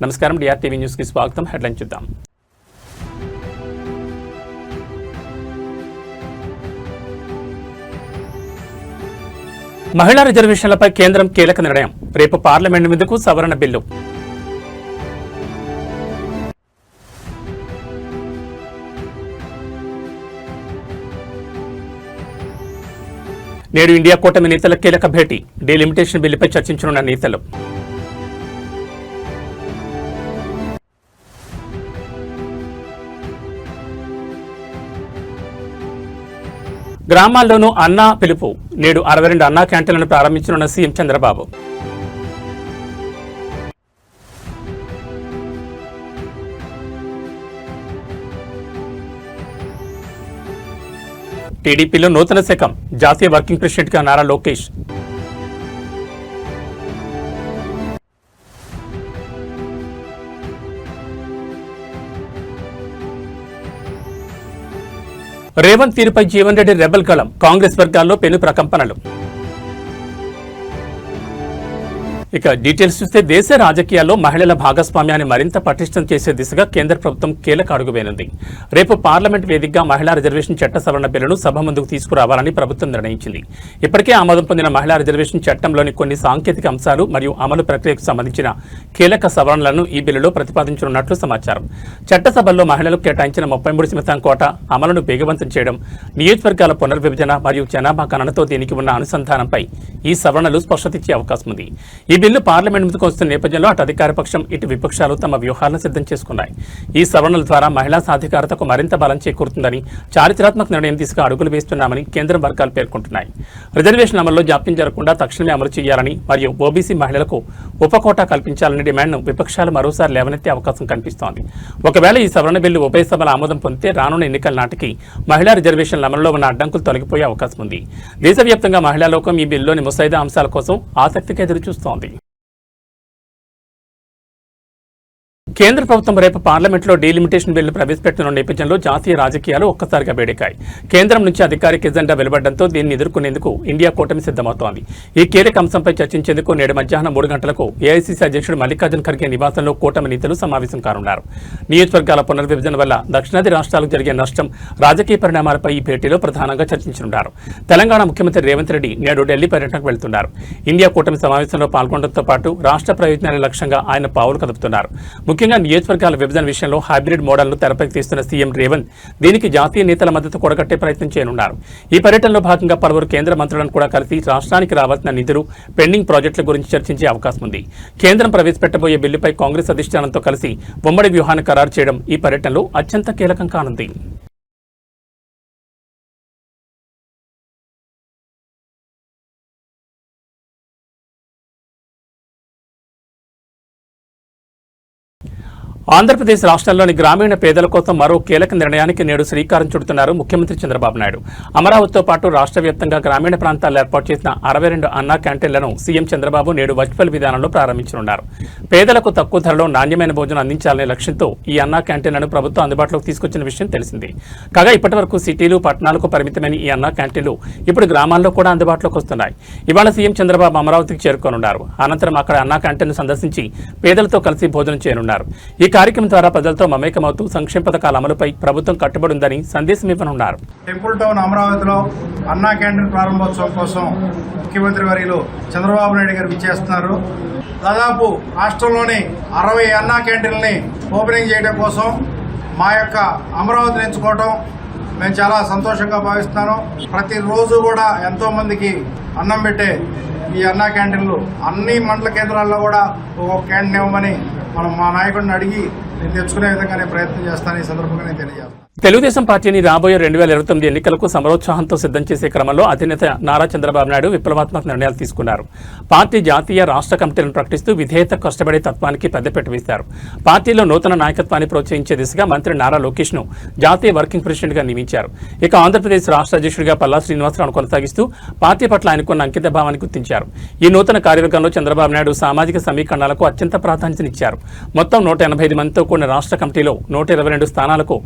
నమస్కారం, డిఆర్టీవీ న్యూస్ కి స్వాగతం. హెడ్లైన్ చూద్దాం. మహిళా రిజర్వేషన్లపై కేంద్రం కీలక నిర్ణయం. రేపు పార్లమెంట్ మీదకు సవరణ బిల్లు. నేడు ఇండియా కూటమి నేతల కీలక భేటీ. డీలిమిటేషన్ బిల్లుపై చర్చించనున్న నేతలు. గ్రామాల్లోనూ అన్నా పిలుపు. నేడు 62 అన్నా క్యాంటీన్లను ప్రారంభించనున్న సీఎం చంద్రబాబు. టీడీపీలో నూతన శకం. జాతీయ వర్కింగ్ ప్రెసిడెంట్గా నారా లోకేష్. రేవంత్ తీరుపై జీవన్ రెడ్డి రెబల్ గళం. కాంగ్రెస్ వర్గాల్లో పెను ప్రకంపనలు. ఇక డీటెయిల్స్ చూస్తే దేశ రాజకీయాల్లో మహిళల భాగస్వామ్యాన్ని మరింత పటిష్టం చేసే దిశగా కేంద్ర ప్రభుత్వం కీలక అడుగు వేయనుంది. రేపు పార్లమెంట్ వేదికగా మహిళా రిజర్వేషన్ చట్ట సవరణ బిల్లును సభ ముందుకు తీసుకురావాలని ప్రభుత్వం నిర్ణయించింది. ఇప్పటికే ఆమోదం పొందిన మహిళా రిజర్వేషన్ చట్టంలోని కొన్ని సాంకేతిక అంశాలు మరియు అమలు ప్రక్రియకు సంబంధించిన కీలక సవరణలను ఈ బిల్లులో ప్రతిపాదించనున్నట్లు సమాచారం. చట్టసభల్లో మహిళలకు కేటాయించిన 33% కోటా అమలును వేగవంతం చేయడం, నియోజకవర్గాల పునర్విభజన మరియు జనాభా గణనతో దీనికి ఉన్న అనుసంధానంపై ఈ సవరణలు స్పష్టత ఇచ్చే అవకాశం ఉంది. ఈ బిల్లు పార్లమెంట్ ముందుకు వస్తున్న నేపథ్యంలో అటు అధికార పక్షం ఇటు విపక్షాలు తమ వ్యూహాలను సిద్ధం చేసుకున్నాయి. ఈ సవరణల ద్వారా మహిళా సాధికారతకు మరింత బలం చేకూరుతుందని, చారిత్రాత్మక నిర్ణయం దిశగా అడుగులు వేస్తున్నామని కేంద్ర వర్గాలు పేర్కొంటున్నాయి. రిజర్వేషన్ అమల్లో జాప్యం జరగకుండా తక్షణమే అమలు చేయాలని మరియు ఓబీసీ మహిళలకు ఉపకోటా కల్పించాలనే డిమాండ్ను విపక్షాలు మరోసారి లేవనెత్తే అవకాశం కనిపిస్తోంది. ఒకవేళ ఈ సవరణ బిల్లు ఉభయ సభల ఆమోదం పొందితే రానున్న ఎన్నికల నాటికి మహిళా రిజర్వేషన్ల అమల్లో ఉన్న అడ్డంకులు తొలగిపోయే అవకాశం ఉంది. దేశవ్యాప్తంగా మహిళా లోకం ఈ బిల్లులోని ముసాయిదా అంశాల కోసం ఆసక్తిగా ఎదురుచూస్తోంది. కేంద్ర ప్రభుత్వం రేపు పార్లమెంట్లో డీలిమిటేషన్ బిల్లు ప్రవేశపెట్టనున్న నేపథ్యంలో జాతీయ రాజకీయాలు ఒక్కసారిగా వేడెక్కాయి. కేంద్రం నుంచి అధికారిక ఎజెండా వెలువడడంతో దీన్ని ఎదుర్కొనేందుకు ఇండియా కూటమి సిద్ధమవుతోంది. ఈ కీలక అంశంపై చర్చించేందుకు నేడు మధ్యాహ్నం 3 గంటలకు ఏఐసీసీ అధ్యక్షుడు మల్లికార్జున్ ఖర్గే నివాసంలో కూటమి నేతలు సమావేశం కానున్నారు. నియోజకవర్గాల పునర్విభజన వల్ల దక్షిణాది రాష్ట్రాలకు జరిగే నష్టం, రాజకీయ పరిణామాలపై ఈ భేటీలో ప్రధానంగా చర్చించనున్నారు. తెలంగాణ ముఖ్యమంత్రి రేవంత్ రెడ్డి నేడు ఢిల్లీ పర్యటనకు వెళ్తున్నారు. ఇండియా కూటమి సమావేశంలో పాల్గొనడంతో పాటు రాష్ట్ర ప్రయోజనాల లక్ష్యంగా ఆయన పావులు కదుపుతున్నారు. ముఖ్యంగా నియోజకవర్గాల విభజన విషయంలో హైబ్రిడ్ మోడల్ను తెరపైకి తీస్తున్న సీఎం రేవంత్ దీనికి జాతీయ నేతల మద్దతు కూడగట్టే ప్రయత్నం చేయనున్నారు. ఈ పర్యటనలో భాగంగా పలువురు కేంద్ర మంత్రులను కూడా కలిసి రాష్ట్రానికి రావాల్సిన నిధులు, పెండింగ్ ప్రాజెక్టుల గురించి చర్చించే అవకాశం ఉంది. కేంద్రం ప్రవేశపెట్టబోయే బిల్లుపై కాంగ్రెస్ అధిష్టానంతో కలిసి ఉమ్మడి వ్యూహాన్ని ఖరారు చేయడం ఈ పర్యటనలో అత్యంత కీలకం కానుంది. ఆంధ్రప్రదేశ్ రాష్ట్రంలోని గ్రామీణ పేదల కోసం మరో కీలక నిర్ణయానికి నేడు శ్రీకారం చుడుతున్నారు ముఖ్యమంత్రి చంద్రబాబు నాయుడు. అమరావతితో పాటు రాష్ట్ర వ్యాప్తంగా గ్రామీణ ప్రాంతాల్లో ఏర్పాటు చేసిన 62 అన్నా క్యాంటీన్లను సీఎం చంద్రబాబు నేడు వర్చువల్ విధానంలో ప్రారంభించనున్నారు. పేదలకు తక్కువ ధరలో నాణ్యమైన భోజనం అందించాలనే లక్ష్యంతో ఈ అన్నా క్యాంటీన్లను ప్రభుత్వం అందుబాటులోకి తీసుకొచ్చిన విషయం తెలిసిందే. కాగా ఇప్పటివరకు సిటీలు, పట్టణాలకు పరిమితమైన ఈ అన్నా క్యాంటీన్లు ఇప్పుడు గ్రామాల్లో కూడా అందుబాటులోకి వస్తున్నాయి. ఇవాళ సీఎం చంద్రబాబు అమరావతికి చేరుకోనున్నారు. అనంతరం అక్కడ అన్నా క్యాంటీన్ను సందర్శించి పేదలతో కలిసి భోజనం చేయనున్నారు. ఈ కార్యక్రమం ద్వారా ప్రజలతో మమేకమవుతూ సంక్షేమ పథకాల అమలుపై ప్రభుత్వం కట్టుబడి ఉందని సందేశం ఇవ్వనున్నారు. టెంపుల్ టౌన్ అమరావతిలో అన్నా క్యాంటీన్ ప్రారంభోత్సవం కోసం ముఖ్యమంత్రి వర్యులు చంద్రబాబు నాయుడు గారు విచ్చేస్తున్నారు. దాదాపు రాష్ట్రంలోని 60 అన్నా క్యాంటీన్లని ఓపెనింగ్ చేయడం కోసం మా యొక్క అమరావతిని ఎంచుకోవడం మేము చాలా సంతోషంగా భావిస్తున్నాను. ప్రతిరోజు కూడా ఎంతో మందికి అన్నం పెట్టే ఈ అన్నా క్యాంటీన్లు అన్ని మండల కేంద్రాల్లో కూడా ఒక క్యాంటీన్ ఇవ్వమని మనం మా నాయకుడిని అడిగి నేను తెచ్చుకునే విధంగా నేను ప్రయత్నం చేస్తాను. ఈ సందర్భంగా నేను తెలియజేస్తాను. తెలుగుదేశం పార్టీని రాబోయే 2029 ఎన్నికలకు సమరోత్సాహంతో సిద్ధం చేసే క్రమంలో అధినేత నారా చంద్రబాబు నాయుడు విప్లవాత్మక నిర్ణయాలు తీసుకున్నారు. పార్టీ జాతీయ, రాష్ట్ర కమిటీలను ప్రకటిస్తూ విధేయత, కష్టపడే తత్వానికి పెద్దపీట వేశారు. పార్టీలో నూతన నాయకత్వాన్ని ప్రోత్సహించే దిశగా మంత్రి నారా లోకేష్ ను జాతీయ వర్కింగ్ ప్రెసిడెంట్ గా నియమించారు. ఇక ఆంధ్రప్రదేశ్ రాష్ట్ర అధ్యక్షుడిగా పల్లా శ్రీనివాసరావును కొనసాగిస్తూ పార్టీ పట్ల ఆయనకున్న అంకిత భావాన్ని గుర్తించారు. ఈ నూతన కార్యవర్గంలో చంద్రబాబు నాయుడు సామాజిక సమీకరణాలకు అత్యంత ప్రాధాన్యతనిచ్చారు. మొత్తం 185 మందితో కూడిన రాష్ట్ర కమిటీలో 122 స్థానాలకు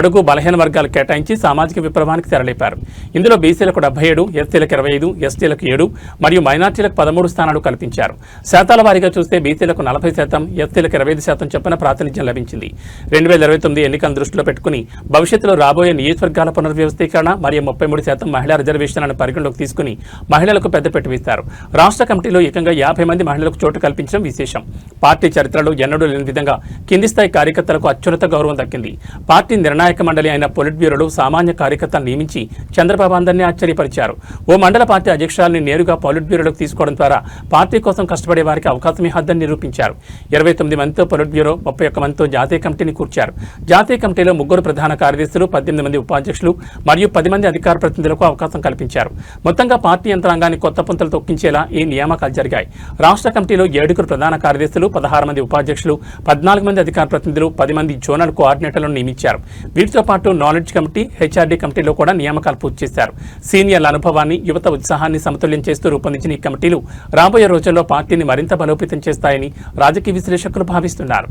బడుగు బలహీన వర్గాలు కేటాయించి సామాజిక విప్లవానికి తెరలేపారు. ఇందులో బీసీలకు 77, ఎస్సీలకు 25, ఎస్టీలకు 7 మరియు మైనార్టీలకు 13 స్థానాలు కల్పించారు. శాతాల వారీగా చూస్తే బీసీలకు 40%, ఎస్టీలకు 25% చొప్పున ప్రాతినిధ్యం లభించింది. 2029 ఎన్నికలను దృష్టిలో పెట్టుకుని భవిష్యత్తులో రాబోయే నియోజకవర్గాల పునర్వ్యవస్థీకరణ మరియు 33% మహిళా రిజర్వేషన్లను పరిగణలోకి తీసుకుని మహిళలకు పెద్దపీట వేస్తారు. రాష్ట్ర కమిటీలో ఏకంగా 50 మంది మహిళలకు చోటు కల్పించడం విశేషం. పార్టీ చరిత్రలో ఎన్నడూ లేని విధంగా కింది స్థాయి కార్యకర్తలకు అత్యున్నత గౌరవం దక్కింది. పార్టీ నిర్ణాయక మండలి అయిన పొలిట్ బ్యూరోలో సామాన్య కార్యకర్తలను నియమించి చంద్రబాబు అందరినీ ఆశ్చర్యపరిచారు. ఓ మండల పార్టీ అధ్యక్షురాలని నేరుగా పొలిట్ బ్యూరోలోకి తీసుకోవడం ద్వారా పార్టీ కోసం కష్టపడే వారికి అవకాశం ఇవ్వద్దని నిరూపించారు. 29 మందితో పొలిట్ బ్యూరో, 31 మందితో జాతీయ కమిటీని కూర్చారు. జాతీయ కమిటీలో 3 ప్రధాన కార్యదర్శులు, 18 మంది ఉపాధ్యక్షులు మరియు 10 మంది అధికార ప్రతినిధులకు అవకాశం కల్పించారు. మొత్తంగా పార్టీ యంత్రాంగాన్ని కొత్త పుంతలు తొక్కించేలా ఈ నియామకాలు జరిగాయి. రాష్ట్ర కమిటీలో 7 ప్రధాన కార్యదర్శులు, 16 మంది ఉపాధ్యక్షులు, 14 మంది అధికార ప్రతినిధులు, 10 మంది జోనల్ కోఆర్డినేటర్లను నియమించారు. వీటితో పాటు నాలెడ్జ్ కమిటీ, హెచ్ఆర్డీ కమిటీలో కూడా నియామకాలు పూర్తి చేశారు. సీనియర్ల అనుభవాన్ని, యువత ఉత్సాహాన్ని సమతుల్యం చేస్తూ రూపొందించిన ఈ కమిటీలు రాబోయే రోజుల్లో పార్టీని మరింత బలోపేతం చేస్తాయని రాజకీయ విశ్లేషకులు భావిస్తున్నారు.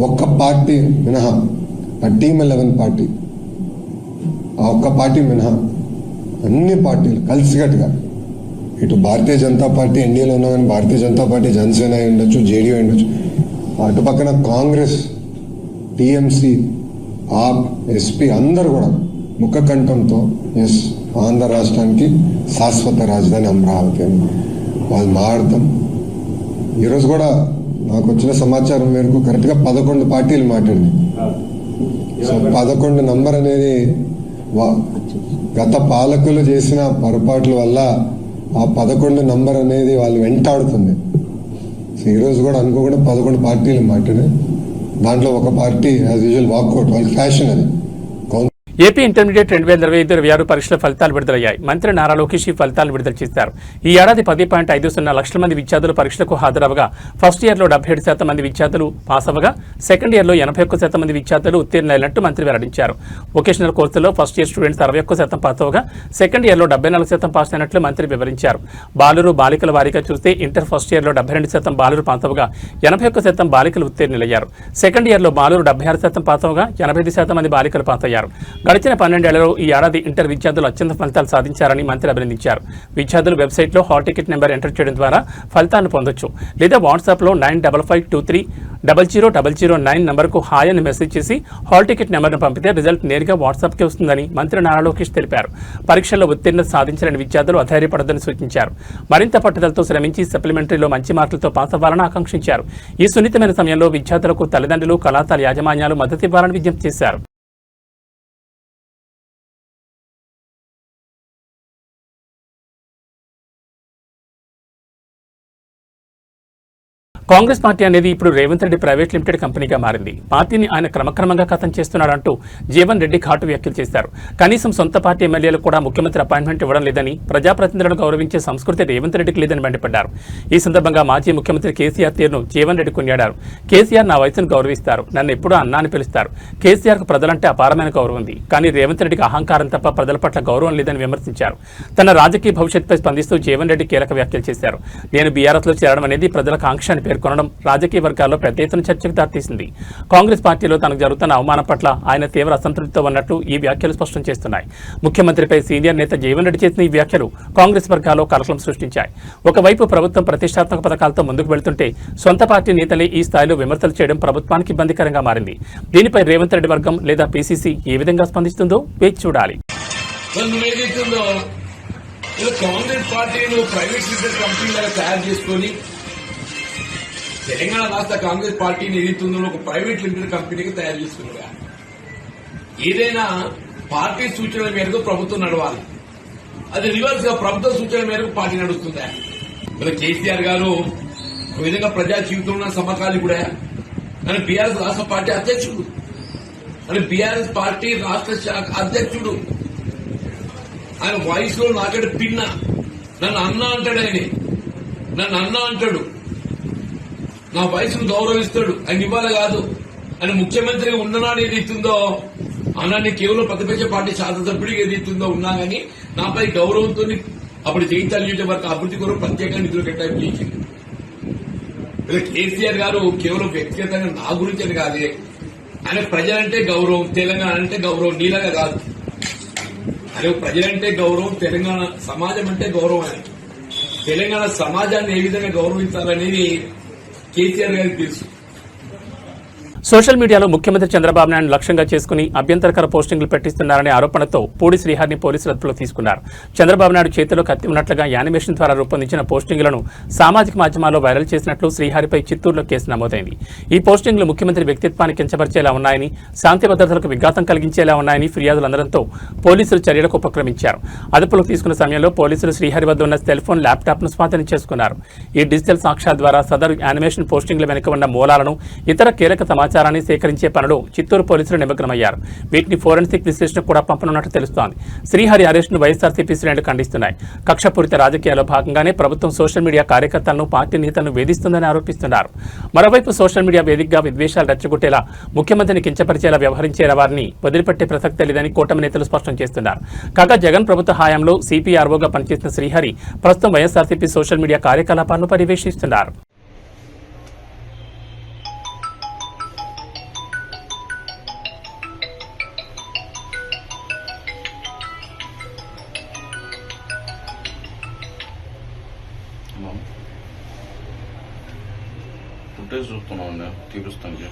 ఒక్క పార్టీ మినహా టీమ్ 11 పార్టీ, ఆ ఒక్క పార్టీ మినహా అన్ని పార్టీలు కలిసికట్టుగా, ఇటు భారతీయ జనతా పార్టీ ఎన్డీఏలో ఉన్నా కానీ భారతీయ జనతా పార్టీ, జనసేన ఉండొచ్చు, జేడీయూ ఉండొచ్చు, అటు పక్కన కాంగ్రెస్, టీఎంసీ, ఆప్, ఎస్పీ అందరూ కూడా ముఖ కంఠంతో ఎస్ ఆంధ్ర రాష్ట్రానికి శాశ్వత రాజధాని అమరావతి అని వాళ్ళు మాట్లాడతాం. ఈరోజు కూడా నాకు వచ్చిన సమాచారం మేరకు కరెక్ట్గా 11 పార్టీలు మాట్లాడింది. సో 11 నంబర్ అనేది గత పాలకులు చేసిన పొరపాట్ల వల్ల ఆ 11 నంబర్ అనేది వాళ్ళు వెంటాడుతుంది. సో ఈరోజు కూడా అనుకోకుండా 11 పార్టీలు మాట్లాడాయి. దాంట్లో ఒక పార్టీ యాజ్ యూజువల్ వాక్అవుట్, వాళ్ళకి ఫ్యాషన్ అది. ఏపీ ఇంటర్మీడియట్ 2025-26 పరీక్షల ఫలితాలు విడుదలయ్యాయి. మంత్రి నారా లోకేష్ ఈ ఫలితాలు విడుదల చేశారు. ఈ ఏడాది 10.50 లక్షల మంది విద్యార్థులు పరీక్షలకు హాజరవగా ఫస్ట్ ఇయర్లో 77% మంది విద్యార్థులు పాస్ అవ్వగా సెకండ్ ఇయర్లో 81% మంది విద్యార్థులు ఉత్తీర్ణులైనట్టు మంత్రి వెల్లడించారు. వొకేషనల్ కోర్సుల్లో ఫస్ట్ ఇయర్ స్టూడెంట్స్ 61% పాస్ అవ్వగా సెకండ్ ఇయర్లో 74% పాస్ అయినట్లు మంత్రి వివరించారు. బాలురు బాలికల వారీగా చూస్తే ఇంటర్ ఫస్ట్ ఇయర్లో 72% బాలురు పాస్ అవ్వగా 81% బాలికలు ఉత్తీర్ణులయ్యారు. సెకండ్ ఇయర్లో బాలురు 76% పాస్ అవ్వగా 85% మంది బాలికలు పాస్ అయ్యారు. గడిచిన 12 ఏళ్లలో ఈ ఏడాది ఇంటర్ విద్యార్థులు అత్యంత ఫలితాలు సాధించారని మంత్రి అభినందించారు. విద్యార్థులు వెబ్సైట్లో హాల్ టికెట్ నెంబర్ ఎంటర్ చేయడం ద్వారా ఫలితాలను పొందొచ్చు. లేదా వాట్సాప్లో 9552300009 నంబర్కు హాయ్ అని మెసేజ్ చేసి హాల్ టికెట్ నెంబర్ను పంపితే రిజల్ట్ నేరుగా వాట్సాప్కి వస్తుందని మంత్రి నారా లోకేష్ తెలిపారు. పరీక్షల్లో ఉత్తీర్ణత సాధించలేని విద్యార్థులు అధైర్యపడొద్దని సూచించారు. మరింత పట్టుదలతో శ్రమించి సప్లిమెంటరీలో మంచి మార్కులతో పాస్ అవ్వాలని ఆకాంక్షించారు. ఈ సున్నితమైన సమయంలో విద్యార్థులకు తల్లిదండ్రులు, కళాశాల యాజమాన్యాలు మద్దతు ఇవ్వాలని విజ్ఞప్తి చేశారు. కాంగ్రెస్ పార్టీ అనేది ఇప్పుడు రేవంత్ రెడ్డి ప్రైవేట్ లిమిటెడ్ కంపెనీగా మారింది. పార్టీని ఆయన క్రమక్రమంగా ఖతం చేస్తున్నాడంటూ జీవన్ రెడ్డి ఘాటు వ్యాఖ్యలు చేశారు. కనీసం సొంత పార్టీ ఎమ్మెల్యేలకు కూడా ముఖ్యమంత్రి అపాయింట్మెంట్ ఇవ్వడం లేదని, ప్రజాప్రతినిధులను గౌరవించే సంస్కృతి రేవంత్ రెడ్డికి లేదని మండిపడ్డారు. ఈ సందర్భంగా మాజీ ముఖ్యమంత్రి కేసీఆర్ తీరును జీవన్ రెడ్డి కొనియాడారు. కేసీఆర్ నా వయసును గౌరవిస్తారు, నన్ను ఎప్పుడూ అన్నా అని పిలుస్తారు. కేసీఆర్కు ప్రజలంటే అపారమైన గౌరవం ఉంది, కానీ రేవంత్ రెడ్డికి అహంకారం తప్ప ప్రజల పట్ల గౌరవం లేదని విమర్శించారు. తన రాజకీయ భవిష్యత్తుపై స్పందిస్తూ జీవన్ రెడ్డి కీలక వ్యాఖ్యలు చేశారు. నేను బీఆర్ఎస్లో చేరడం అనేది ప్రజల కాంక్ష అని కొనడం రాజకీయ వర్గాల్లో పెద్ద ఎత్తున చర్చకు దారితీసింది. కాంగ్రెస్ పార్టీలో తనకు జరుగుతున్న అవమానం పట్ల ఆయన తీవ్ర అసంతృప్తితో ఉన్నట్టు ఈ వ్యాఖ్యలు స్పష్టం చేస్తున్నాయి. ముఖ్యమంత్రిపై సీనియర్ నేత జీవన్ రెడ్డి చేసిన ఈ వ్యాఖ్యలు కాంగ్రెస్ వర్గాల్లో కలకలం సృష్టించాయి. ఒకవైపు ప్రభుత్వం ప్రతిష్టాత్మక పథకాలతో ముందుకు వెళ్తుంటే సొంత పార్టీ నేతలే ఈ స్థాయిలో విమర్శలు చేయడం ప్రభుత్వానికి ఇబ్బందికరంగా మారింది. దీనిపై రేవంత్ రెడ్డి వర్గం లేదా పీసీసీ ఏ విధంగా స్పందిస్తుందో వేచి చూడాలి. కాంగ్రెస్ పార్టీను ప్రైవేట్ లిమిటెడ్ కంపెనీలుగా తయారు చేసుకుని తెలంగాణ రాష్ట్ర కాంగ్రెస్ పార్టీని ఏదైతుందో ఒక ప్రైవేట్ లిమిటెడ్ కంపెనీగా తయారు చేసుకున్నారా? ఏదైనా పార్టీ సూచనల మేరకు ప్రభుత్వం నడవాలి, అది రివర్స్ గా ప్రభుత్వ సూచనల మేరకు పార్టీ నడుస్తుందా? మరి కేసీఆర్ గారు ఒక విధంగా ప్రజా జీవితంలో సమకాలీకుడా, అని బీఆర్ఎస్ రాష్ట్ర పార్టీ అధ్యక్షుడు, అని బీఆర్ఎస్ పార్టీ రాష్ట్ర శాఖ అధ్యక్షుడు. ఆయన వాయిస్ లో నాకంటే పిన్న, నన్ను అన్న అంటాడు, ఆయన నన్ను అన్న అంటాడు, నా వయసును గౌరవిస్తాడు. ఆయన ఇవాళ కాదు, ఆయన ముఖ్యమంత్రిగా ఉన్ననాడు ఏదైతుందో అన్నాన్ని కేవలం ప్రతిపక్ష పార్టీ శాసనసభ్యుడికి ఏదైతుందో ఉన్నా గానీ నాపై గౌరవంతో అప్పుడు జగిత్యాల నియోజకవర్గ అభివృద్ధి కొరకు ప్రత్యేకంగా నిధులు కేటాయింపు చేసింది. కేసీఆర్ గారు కేవలం వ్యక్తిగతంగా నా గురించి అని కాదే, ఆయన ప్రజలంటే గౌరవం, తెలంగాణ అంటే గౌరవం, నీలాగా కాదు. ఆయన ప్రజలంటే గౌరవం, తెలంగాణ సమాజం అంటే గౌరవం. ఆయన తెలంగాణ సమాజాన్ని ఏ విధంగా గౌరవించాలనేది కేసీఆర్ గారికి తెలుసు. సోషల్ మీడియాలో ముఖ్యమంత్రి చంద్రబాబు నాయుడు లక్ష్యంగా చేసుకుని అభ్యంతరకర పోస్టింగ్లు పెట్టిస్తున్నారనే ఆరోపణతో పూడి శ్రీహరిని పోలీసులు అదుపులో తీసుకున్నారు. చంద్రబాబు నాయుడు చేతిలో కత్తి ఉన్నట్లుగా యానిమేషన్ ద్వారా రూపొందించిన పోస్టింగులను సామాజిక మాధ్యమాల్లో వైరల్ చేసినట్లు శ్రీహరిపై చిత్తూరులో కేసు నమోదైంది. ఈ పోస్టింగ్లు ముఖ్యమంత్రి వ్యక్తిత్వాన్ని కించపరిచేలా ఉన్నాయని, శాంతి భద్రతలకు విఘాతం కలిగించేలా ఉన్నాయని ఫిర్యాదులు అందడంతో పోలీసులు చర్యలకు ఉపక్రమించారు. అదుపులోకి తీసుకున్న సమయంలో పోలీసులు శ్రీహరి వద్ద ఉన్న సెల్ ఫోన్, ల్యాప్టాప్ను స్వాధీనం చేసుకున్నారు. ఈ డిజిటల్ సాక్ష్యాల ద్వారా సదరు యానిమేషన్ పోస్టింగ్ల వెనుక ఉన్న మూలాలను, ఇతర కీలక సమాచారాన్ని సేకరించే పనిలో చిత్తూరు పోలీసులు నిమగ్నమయ్యారు. వీటిని ఫోరెన్సిక్ విశ్లేషణ కూడా పంపనున్నట్టు తెలుస్తోంది. శ్రీహరి అరెస్టును వైఎస్ఆర్సీపీ శ్రేణులు ఖండిస్తున్నాయి. కక్షపూరిత రాజకీయాల్లో భాగంగానే ప్రభుత్వం సోషల్ మీడియా కార్యకర్తలను, పార్టీ నేతలను వేధిస్తుందని ఆరోపిస్తున్నారు. మరోవైపు సోషల్ మీడియా వేదికగా విద్వేషాలు రెచ్చగొట్టేలా, ముఖ్యమంత్రిని కించపరిచేలా వ్యవహరించే వారిని వదిలిపెట్టే ప్రసక్తే లేదని కూటమి నేతలు స్పష్టం చేస్తున్నారు. కాగా జగన్ ప్రభుత్వ హయాంలో సిపిఆర్ఓగా పనిచేసిన శ్రీహరి ప్రస్తుతం వైఎస్ఆర్సీపీ సోషల్ మీడియా కార్యకలాపాలను పర్యవేక్షిస్తున్నారు. ఫుటేజ్ చూస్తున్నాం తీరుస్తానికి.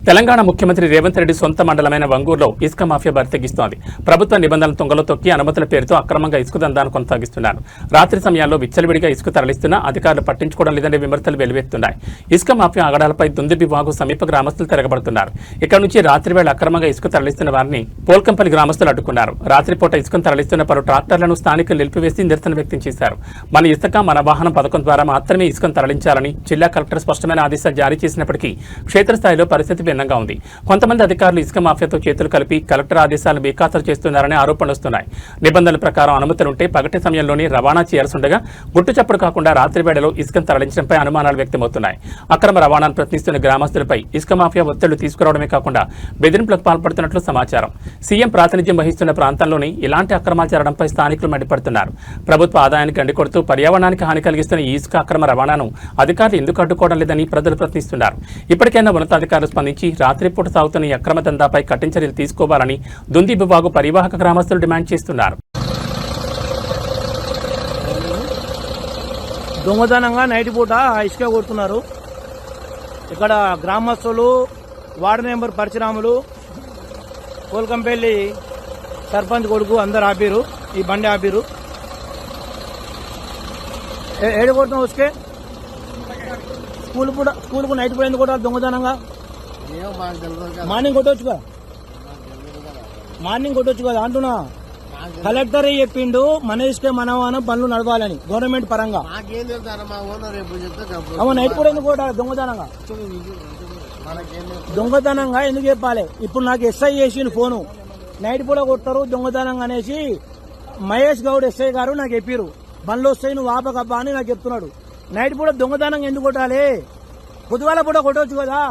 తెలంగాణ ముఖ్యమంత్రి రేవంత్ రెడ్డి సొంత మండలమైన వంగూరులో ఇసుక మాఫియా బరితెగిస్తోంది. ప్రభుత్వ నిబంధనలు తుంగలో తొక్కి అనుమతుల పేరుతో అక్రమంగా ఇసుక దందాను కొనసాగిస్తున్నారు. రాత్రి సమయాల్లో విచ్చలవిడిగా ఇసుక తరలిస్తున్నా అధికారులు పట్టించుకోవడం లేదనే విమర్శలు వెలువెత్తున్నాయి. ఇసుక మాఫియా ఆగడాలపై దుందుబి వాగు సమీప గ్రామస్తులు తిరగబడుతున్నారు. ఇక్కడ నుంచి రాత్రి వేళ అక్రమంగా ఇసుక తరలిస్తున్న వారిని పోల్కంపల్లి గ్రామస్తులు అడ్డుకున్నారు. రాత్రిపూట ఇసుకను తరలిస్తున్న పలు ట్రాక్టర్లను స్థానికులు నిలిపివేసి నిరసన వ్యక్తం చేశారు. మన ఇసుక మన వాహనం పథకం ద్వారా మాత్రమే ఇసుకను తరలించాలని జిల్లా కలెక్టర్ స్పష్టమైన ఆదేశాలు జారీ చేసినప్పటికీ క్షేత్రస్థాయిలో పరిస్థితి భిన్నంగా ఉంది. కొంతమంది అధికారులు ఇసుక మాఫియాతో చేతులు కలిపి కలెక్టర్ ఆదేశాలను బేఖాతరు చేస్తున్నారనే ఆరోపణలు వస్తున్నాయి. నిబంధనల ప్రకారం అనుమతులుంటే పగటి సమయంలోనే రవాణా చేయాల్సిండగా గుట్టుచప్పుడు కాకుండా రాత్రి వేళలో ఇసుకను తరలించడంపై అనుమానాలు వ్యక్తమవుతున్నాయి. అక్రమ రవాణాను ప్రశ్నిస్తున్న గ్రామస్తులపై ఇసుక మాఫియా ఒత్తిళ్లు తీసుకురావడమే కాకుండా బెదిరింపులకు పాల్పడుతున్నట్లు సమాచారం. సీఎం ప్రాతినిధ్యం వహిస్తున్న ప్రాంతాల్లోనే ఇలాంటి అక్రమాలు జరగడంపై స్థానికులు మండిపడుతున్నారు. ప్రభుత్వ ఆదాయానికి గండికొడుతూ పర్యావరణానికి హాని కలిగిస్తున్న ఈ ఇసుక అక్రమ రవాణాను అధికారులు ఎందుకు అడ్డుకోవడం లేదని ప్రజలు ప్రశ్నిస్తున్నారు. ఇప్పటికైనా ఉన్నతాధికారులు స్పందించి రాత్రిపూట సాగుతున్న ఈ అక్రమ దందాపై కఠిన చర్యలు తీసుకోవాలని దుంది విభాగు పరివాహక గ్రామస్తులు డిమాండ్ చేస్తున్నారు. దొంగతనంగా నైట్ పూట ఇసుక కొడుతున్నారు. ఇక్కడ గ్రామస్తులు, వార్డు మెంబర్ పరశురాములు, కోల్కంపల్లి సర్పంచ్ కొడుకు అందరు ఆపిరు. ఈ బండి ఆపిరు. ఏడు కొడుతున్నావు ఇసుకే? స్కూల్కు నైట్ పూట ఎందుకు కొట్టాలి దొంగతనంగా? మార్నింగ్ కొట్టొచ్చు కదా అంటున్నా. కలెక్టర్ చెప్పిండు మన ఇసుకే మన వాహనం పనులు నడవాలని గవర్నమెంట్ పరంగా. నైట్ పూట ఎందుకు కొట్టాలి దొంగతనంగా ఎందుకు చెప్పాలి? ఇప్పుడు నాకు ఎస్ఐ చేసిన ఫోను, నైట్ పూట కొడతారు దొంగతనంగా అనేసి మహేష్ గౌడ్ ఎస్ఐ గారు నాకు చెప్పారు. బండ్లు వస్తాయి నువ్వు ఆపకబ్బా అని నాకు చెప్తున్నాడు. నైట్ పూట దొంగతనంగా ఎందుకు కొట్టాలి? పొద్దుగాల పూట కొట్టవచ్చు కదా.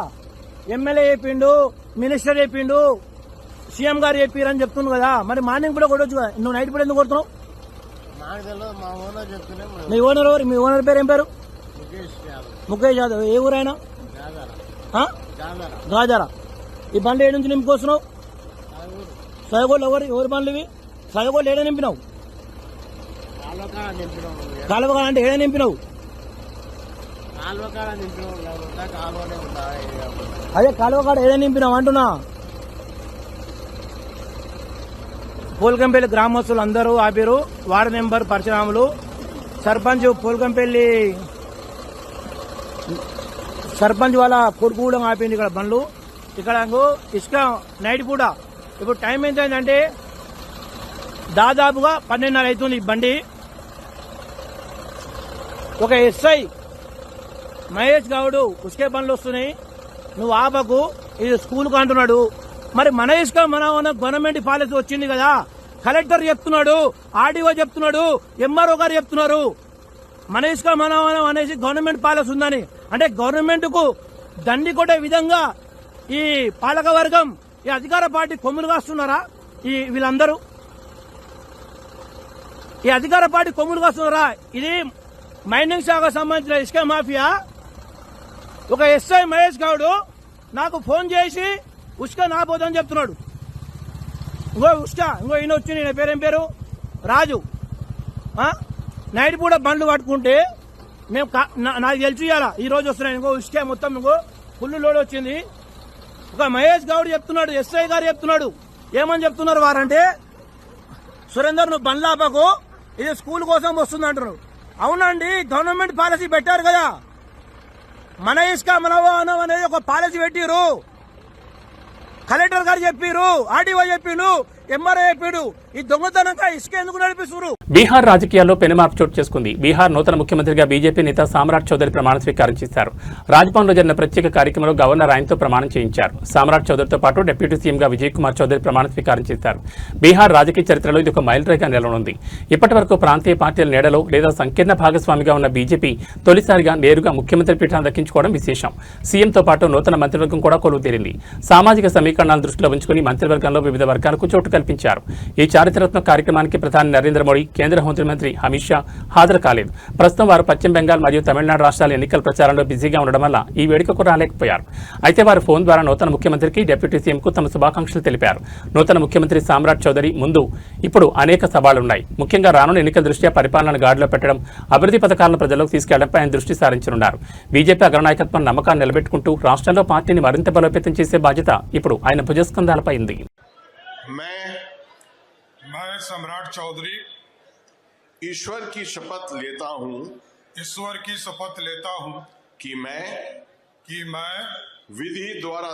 ఎమ్మెల్యే చెప్పిండు, మినిస్టర్ చెప్పిండు, సీఎం గారు చెప్పారు అని చెప్తున్నావు కదా. మరి మార్నింగ్ పూట కొట్టవచ్చు కదా. నువ్వు నైట్ పూట ఎందుకు కొడుతున్నావు? మీ ఓనర్ ఎవరు? మీ ఓనర్ పేరు ఏం పేరు? ముఖేష్ యాదవ్. ఏ ఊరైనా? గాజారా. ఈ బండ్లు ఏడు నుంచి నింపుకొస్తున్నావు? సైగోళ్ళు ఎవరి బండ్లు ఇవి? సైగోళ్ళు ఏడా నింపినావు? కాలువగా అంటే ఏడా నింపినావు? అదే కాలువ కాడ ఏదైనా నింపినావు అంటున్నా. పోల్కంపల్లి గ్రామస్తులు అందరూ ఆపిరు. వార్డు మెంబర్ పరశురాములు, సర్పంచ్ పోల్కంపల్లి సర్పంచ్ వాళ్ళ కొడుకు కూడా ఆపింది ఇక్కడ బండ్లు. ఇక్కడ ఇసుక నైట్ పూట ఇప్పుడు టైం ఎంత అయిందంటే దాదాపుగా 12:30 అవుతుంది. ఈ బండి ఒక ఎస్ఐ మహేష్ గౌడ్ ఉసుకే బండ్లు వస్తున్నాయి, నువ్వు ఆపకు, ఇది స్కూల్కు అంటున్నాడు. మరి మన ఇసుక మన గవర్నమెంట్ పాలసీ వచ్చింది కదా, కలెక్టర్ చెప్తున్నాడు, ఆర్డీఓ చెప్తున్నాడు, ఎంఆర్ఓ గారు చెప్తున్నారు మన ఇసుక మనం అనేసి గవర్నమెంట్ పాలసీ ఉందని. అంటే గవర్నమెంట్ కు దండి కొట్టే విధంగా ఈ పాలక వర్గం, ఈ అధికార పార్టీ కొమ్ములు కాస్తున్నారా? వీళ్ళందరూ ఈ అధికార పార్టీ కొమ్ములు కాస్తున్నారా? ఇది మైనింగ్ శాఖకు సంబంధించిన ఇసుక మాఫియా. ఒక ఎస్ఐ మహేష్ గౌడ్ నాకు ఫోన్ చేసి ఉసుక నా పోదని చెప్తున్నాడు. ఇంకో ఈయన వచ్చి నేను పేరేం పేరు రాజు, నైట్ పూట బండ్లు పట్టుకుంటే మేము నాకు తెలిసి ఇవ్వాలా ఈ రోజు వస్తున్నాయి. ఇంకో ఉసుకే మొత్తం ఫుల్ లోడ్ వచ్చింది. ఒక మహేష్ గౌడ్ చెప్తున్నాడు, ఎస్ఐ గారు చెప్తున్నాడు. ఏమని చెప్తున్నారు వారంటే, సురేందర్ నువ్వు బండ్లు ఆపకు, ఇది స్కూల్ కోసం వస్తుంది అంటున్నారు. అవునండి, గవర్నమెంట్ పాలసీ పెట్టారు కదా, మన ఇసుక మన వాహనం అనేది ఒక పాలసీ పెట్టిరు. కలెక్టర్ గారు చెప్పారు, ఆర్డీఓ చెప్పిండు, ఎంఆర్ఓ చెప్పాడు. ఈ దొంగతనంగా ఇసుక ఎందుకు నడిపిస్తున్నారు? బీహార్ రాజకీయాల్లో పెనుమార్పు చోటు చేసుకుంది. బీహార్ నూతన ముఖ్యమంత్రిగా బీజేపీ నేత సామ్రాట్ చౌదరి ప్రమాణ స్వీకారం చేశారు. రాజ్భవన్లో జరిగిన ప్రత్యేక కార్యక్రమంలో గవర్నర్ ఆయనతో ప్రమాణం చేయించారు. సామ్రాట్ చౌదరితో పాటు డిప్యూటీ సీఎంగా విజయ్ కుమార్ చౌదరి ప్రమాణ స్వీకారం చేశారు. బీహార్ రాజకీయ చరిత్రలో ఇది ఒక మైలురాయిగా నిలవనుంది. ఇప్పటి వరకు ప్రాంతీయ పార్టీల నీడలో లేదా సంకీర్ణ భాగస్వామిగా ఉన్న బీజేపీ తొలిసారిగా నేరుగా ముఖ్యమంత్రి పీఠాన్ని దక్కించుకోవడం విశేషం. సీఎంతో పాటు నూతన మంత్రివర్గం కూడా కొలువుతీరింది. సామాజిక సమీకరణాలను దృష్టిలో ఉంచుకుని మంత్రివర్గంలో వివిధ వర్గాలకు చోటు కల్పించారు. ఈ చారిత్రాత్మక కార్యక్రమానికి ప్రధాని నరేంద్ర మోడీ, కేంద్ర హోంమంత్రి అమిత్ షా హాజరు కాలేదు. ప్రస్తుతం వారు పశ్చిమ బెంగాల్ మరియు తమిళనాడు రాష్ట్రాల ఎన్నికల ప్రచారంలో బిజీగా ఉండడం వల్ల ఈ వేడుకకు రాలేకపోయారు. అయితే వారు ఫోన్ ద్వారా నూతన ముఖ్యమంత్రికి, డిప్యూటీ సీఎంకు తమ శుభాకాంక్షలు తెలిపారు. నూతన ముఖ్యమంత్రి సామ్రాట్ చౌదరి ముందు ఇప్పుడు అనేక సవాళ్లున్నాయి. ముఖ్యంగా రానున్న ఎన్నికల దృష్ట్యా పరిపాలనను గాడిలో పెట్టడం, అభివృద్ధి పథకాలను ప్రజల్లోకి తీసుకెళ్లడంపై ఆయన దృష్టి సారించనున్నారు. బీజేపీ అగ్రనాయకత్వం నమ్మకాన్ని నిలబెట్టుకుంటూ రాష్ట్రంలో పార్టీని మరింత బలోపేతం చేసే బాధ్యత ఇప్పుడు ఆయన భుజస్కంధాలపై ఉంది. मैं सम्राट चौधरी ईश्वर की शपथ लेता हूं कि मैं विधि द्वारा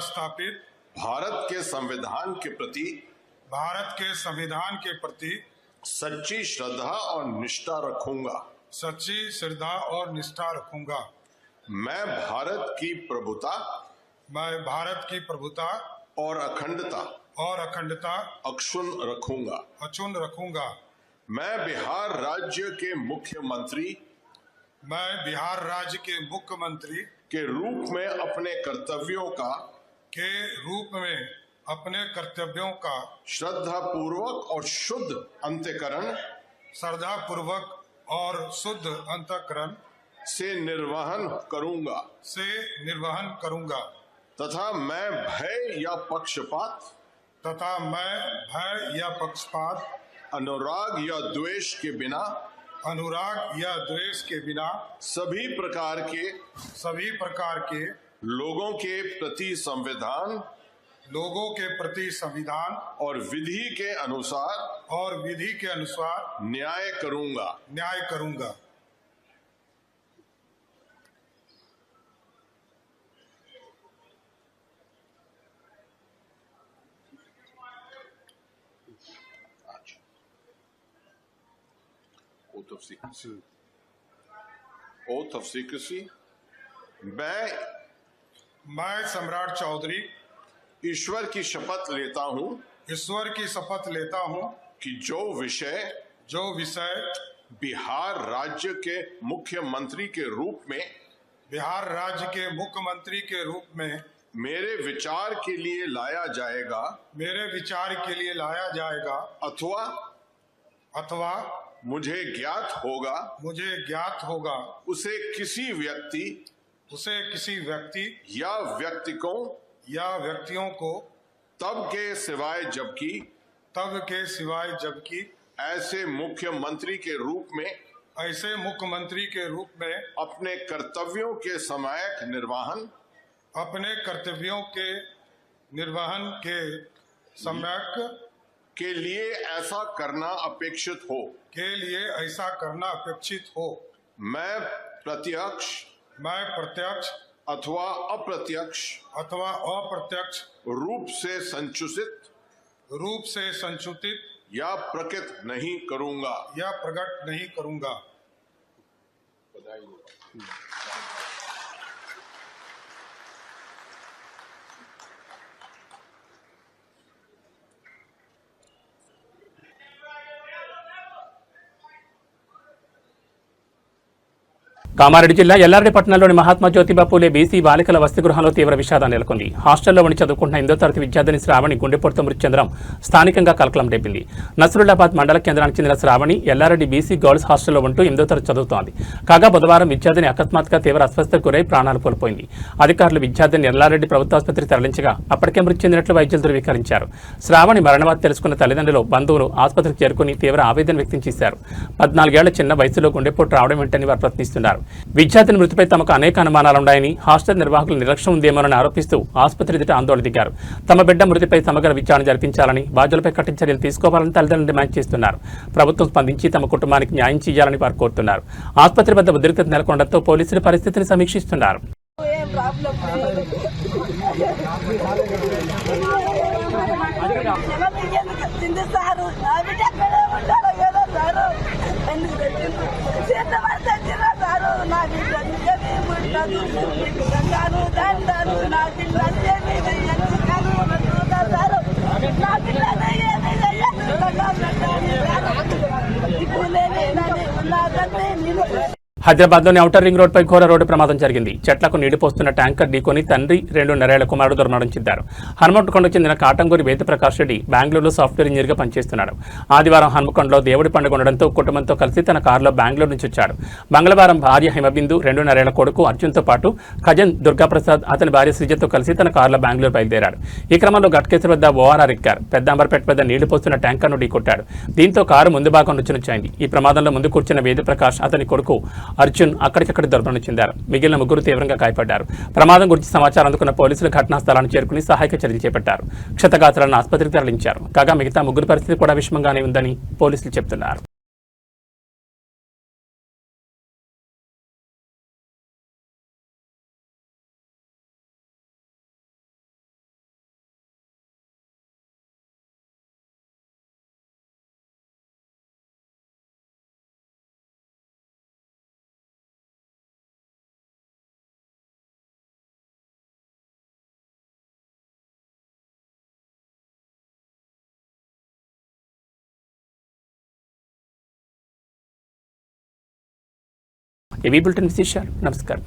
स्थापित भारत के संविधान के प्रति सच्ची श्रद्धा और निष्ठा रखूंगा। मैं भारत की प्रभुता और अखंडता अक्षुण्ण रखूंगा। मैं बिहार राज्य के मुख्यमंत्री के रूप में अपने कर्तव्यों का श्रद्धा पूर्वक और शुद्ध अंतःकरण से निर्वहन करूंगा तथा मैं भय या पक्षपात अनुराग या द्वेष के बिना सभी प्रकार के लोगों के प्रति संविधान और विधि के अनुसार न्याय करूंगा। Oath of secrecy. मैं सम्राट चौधरी ईश्वर की शपथ लेता हूं कि जो विषय बिहार राज्य के मुख्यमंत्री के रूप में मेरे विचार के लिए लाया जाएगा अथवा मुझे ज्ञात होगा उसे किसी व्यक्ति या व्यक्तियों को तब के सिवाय जबकि ऐसे मुख्यमंत्री के रूप में अपने कर्तव्यों के सम्यक निर्वहन के लिए ऐसा करना अपेक्षित हो। मैं प्रत्यक्ष अथवा अप्रत्यक्ष रूप से संसूचित या प्रकट नहीं करूंगा కామారెడ్డి జిల్లా ఎల్లారెడ్డి పట్టణంలోని మహాత్మా జ్యోతిబా పూలే బీసీ బాలికల వసతి గృహంలో తీవ్ర విషాదం నెలకొంది. హాస్టల్లో ఉండి చదువుకుంటున్న 8వ తరగతి విద్యార్థిని శ్రావణి గుండెపోటుతో మృతి చెందడం స్థానికంగా కలకలం రేపింది. నస్రుల్లాబాద్ మండల కేంద్రానికి చెందిన శ్రావణి ఎల్లారెడ్డి బీసీ గర్ల్స్ హాస్టల్లో ఉంటూ 8వ తరగతి చదువుతోంది. కాగా బుధవారం విద్యార్థిని అకస్మాత్తుగా తీవ్ర అస్వస్థతకు గురై ప్రాణాలు కోల్పోయింది. అధికారులు విద్యార్థిని ఎల్లారెడ్డి ప్రభుత్వ ఆసుపత్రికి తరలించగా అప్పటికే మృతి చెందినట్లు వైద్యులు ధృవీకరించారు. శ్రావణి మరణవార్త తెలుసుకున్న తల్లిదండ్రులు బంధువులు ఆసుపత్రికి చేరుకుని తీవ్ర ఆవేదన వ్యక్తం చేశారు. 14 ఏళ్ల చిన్న వయసులో గుండెపోటు రావడం ఏంటని వారు ప్రశ్నిస్తున్నారు. విద్యార్థిని మృతిపై తమకు అనేక అనుమానాలున్నాయని, హాస్టల్ నిర్వాహకులు నిర్లక్ష్యం ఉందేమోనని ఆరోపిస్తూ ఆసుపత్రి ఎదుట ఆందోళన దిగారు. తమ బిడ్డ మృతిపై సమగ్ర విచారణ జరిపించాలని, బాధ్యులపై కఠిన చర్యలు తీసుకోవాలని తల్లిదండ్రులు డిమాండ్ చేస్తున్నారు. ప్రభుత్వం స్పందించి తమ కుటుంబానికి న్యాయం చేయాలని వారు కోరుతున్నారు. ఆసుపత్రి వద్ద ఉద్రిక్తత నెలకొనడంతో పోలీసులు పరిస్థితిని సమీక్షిస్తున్నారు. హైదరాబాద్లోని ఔటర్ రింగ్ రోడ్పై ఘోర రోడ్డు ప్రమాదం జరిగింది. చెట్లకు నీడిపోస్తున్న ట్యాంకర్ ఢీకొని తండ్రి 2.5 ఏళ్ల కుమారుడు దుర్మరణం చెందారు. హనుమకొండకు చెందిన కాటంగూరి వేదప్రకాష్ రెడ్డి బెంగళూరులో సాఫ్ట్వేర్ ఇంజనీర్గా పనిచేస్తున్నాడు. ఆదివారం హనుమకొండలో దేవుడి పండుగ ఉండడంతో కుటుంబంతో కలిసి తన కారులో బెంగళూరు నుంచి వచ్చాడు. మంగళవారం భార్య హిమబిందు, 2.5 ఏళ్ల కొడుకు అర్జున్తో పాటు కజన్ దుర్గాప్రసాద్, అతని భార్య శ్రీజతో కలిసి తన కారులో బెంగళూరు బయలుదేరాడు. ఈ క్రమంలో ఘట్కేసర్ వద్ద ఓఆర్ఆర్ ఎక్కారు. పెద్దాంబర్పేట వద్ద నీళ్లు పోస్తున్న ట్యాంకర్ను ఢీకొట్టాడు. దీంతో కారు ముందు భాగం నుచ్చునుచ్చాయింది. ఈ ప్రమాదంలో ముందు కూర్చున్న వేదప్రకాష్, అతని కొడుకు అర్జున్ అక్కడికక్కడ దుర్మరణం చెందారు. మిగిలిన ముగ్గురు తీవ్రంగా గాయపడ్డారు. ప్రమాదం గురించి సమాచారం అందుకున్న పోలీసులు ఘటనా స్థలాన్ని చేరుకుని సహాయక చర్యలు చేపట్టారు. క్షతగాత్రులను ఆసుపత్రికి తరలించారు. కాగా మిగతా ముగ్గురు పరిస్థితి కూడా విషమంగానే ఉందని పోలీసులు చెబుతున్నారు. ఏవీ బులెటిన్ విశేషాలు. నమస్కారం.